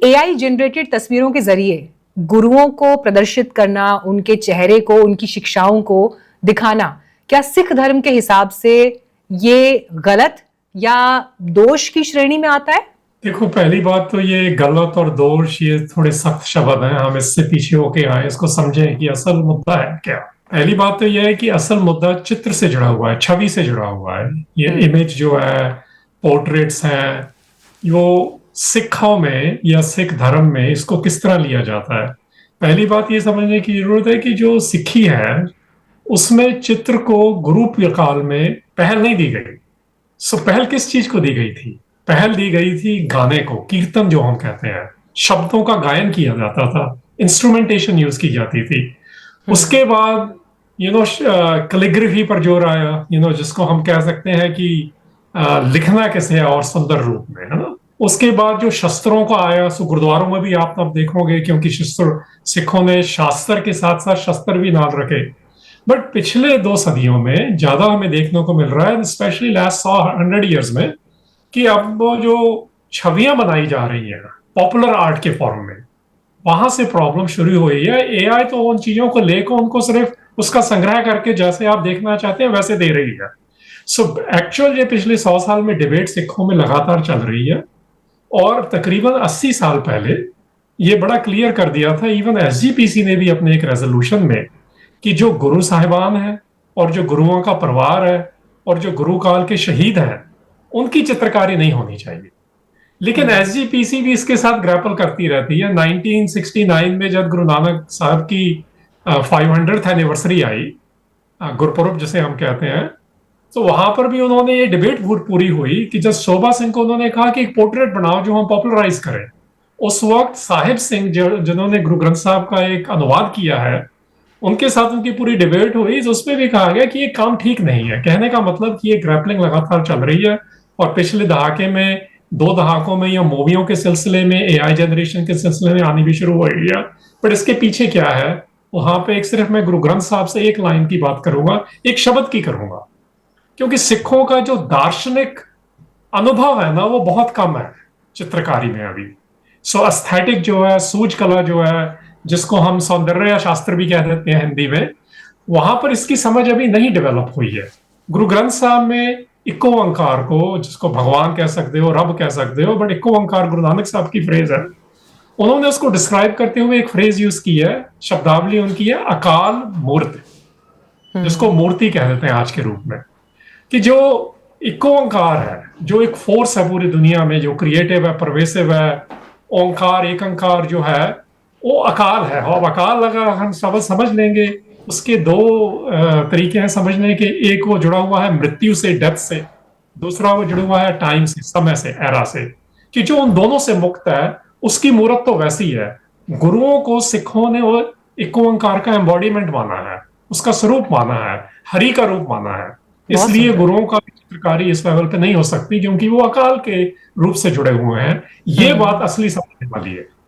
AI generated तस्वीरों के जरिए गुरुओं को प्रदर्शित करना, उनके चेहरे को, उनकी शिक्षाओं को दिखाना, क्या सिख धर्म के हिसाब से ये गलत या दोष की श्रेणी में आता है? देखो, पहली बात तो ये गलत और दोष ये थोड़े सख्त शब्द हैं। हम इससे पीछे होके आए, इसको समझें कि असल मुद्दा है क्या। पहली बात तो यह है कि असल मुद्दा चित्र से जुड़ा हुआ है, छवि से जुड़ा हुआ है। ये इमेज जो है, पोर्ट्रेट्स हैं, वो सिखों में या सिख धर्म में इसको किस तरह लिया जाता है। पहली बात ये समझने की जरूरत है कि जो सिखी है उसमें चित्र को गुरु काल में पहल नहीं दी गई। सो पहल किस चीज को दी गई थी? पहल दी गई थी गाने को, कीर्तन जो हम कहते हैं, शब्दों का गायन किया जाता था, इंस्ट्रूमेंटेशन यूज की जाती थी। उसके बाद कैलिग्राफी पर जोर आया, जिसको हम कह सकते हैं कि लिखना कैसे है और सुंदर रूप में, है ना। उसके बाद जो शस्त्रों का आया, सो गुरुद्वारों में भी आप तब देखोगे, क्योंकि सिखों ने शास्त्र के साथ साथ शस्त्र भी नाल रखे। बट पिछले 2 सदियों में ज्यादा हमें देखने को मिल रहा है, स्पेशली लास्ट 100 ईयर्स में, कि अब वो जो छवियां बनाई जा रही हैं पॉपुलर आर्ट के फॉर्म में, वहां से प्रॉब्लम शुरू हुई है। एआई तो उन चीजों को लेकर उनको सिर्फ उसका संग्रह करके जैसे आप देखना चाहते हैं वैसे दे रही है। सो एक्चुअल ये पिछले 100 साल में डिबेट सिखों में लगातार चल रही है, और तकरीबन 80 साल पहले ये बड़ा क्लियर कर दिया था, इवन एसजीपीसी ने भी अपने एक रेजोल्यूशन में, कि जो गुरु साहिबान हैं और जो गुरुओं का परिवार है और जो गुरु काल के शहीद हैं, उनकी चित्रकारी नहीं होनी चाहिए। लेकिन एसजीपीसी भी इसके साथ ग्रैपल करती रहती है। 1969 में जब गुरु नानक साहब की 500th एनिवर्सरी आई, गुरपुरब जिसे हम कहते हैं, तो वहां पर भी उन्होंने ये डिबेट पूरी हुई कि जब शोभा सिंह को उन्होंने कहा कि एक पोर्ट्रेट बनाओ जो हम पॉपुलराइज करें। उस वक्त साहिब सिंह जिन्होंने गुरु ग्रंथ साहब का एक अनुवाद किया है, उनके साथ उनकी पूरी डिबेट हुई, तो उसमें भी कहा गया कि ये काम ठीक नहीं है। कहने का मतलब कि ये ग्रैपलिंग लगातार चल रही है, और पिछले दहाके में, 2 दहाकों में, या मूवियों के सिलसिले में, एआई जनरेशन के सिलसिले में आनी भी शुरू हो रही है। बट इसके पीछे क्या है, वहां पे एक सिर्फ मैं गुरु ग्रंथ साहब से एक लाइन की बात करूंगा, एक शब्द की करूंगा, क्योंकि सिखों का जो दार्शनिक अनुभव है ना, वो बहुत कम है चित्रकारी में अभी। सो एस्थेटिक जो है, सूझ कला जो है, जिसको हम सौंदर्य शास्त्र भी कह देते हैं हिंदी में, वहां पर इसकी समझ अभी नहीं डेवलप हुई है। गुरु ग्रंथ साहब में इक्को ओंकार को, जिसको भगवान कह सकते हो, रब कह सकते हो, बट इक्को ओंकार गुरु नानक साहब की फ्रेज है। उन्होंने उसको डिस्क्राइब करते हुए एक फ्रेज यूज की है, शब्दावली उनकी है अकाल मूर्त, जिसको मूर्ति कह देते हैं आज के रूप में। कि जो इक्को ओंकार है, जो एक फोर्स है पूरी दुनिया में, जो क्रिएटिव है, परवेसिव है, ओंकार एक अंकार जो है, वो अकाल है। और अकाल अगर हम समझ लेंगे, उसके 2 तरीके हैं समझने के। एक वो जुड़ा हुआ है मृत्यु से, डेथ से, दूसरा वो जुड़ा हुआ है टाइम से, समय से, एरा से। कि जो उन दोनों से मुक्त है, उसकी मूर्त तो वैसी है। गुरुओं को सिखों ने वो इक्को ओंकार का एम्बॉडीमेंट माना है, उसका स्वरूप माना है, हरि का रूप माना है। इसलिए गुरुओं का चित्रकारी इस लेवल पे नहीं हो सकती, क्योंकि वो अकाल के रूप से जुड़े हुए हैं। ये बात असली समझने वाली है।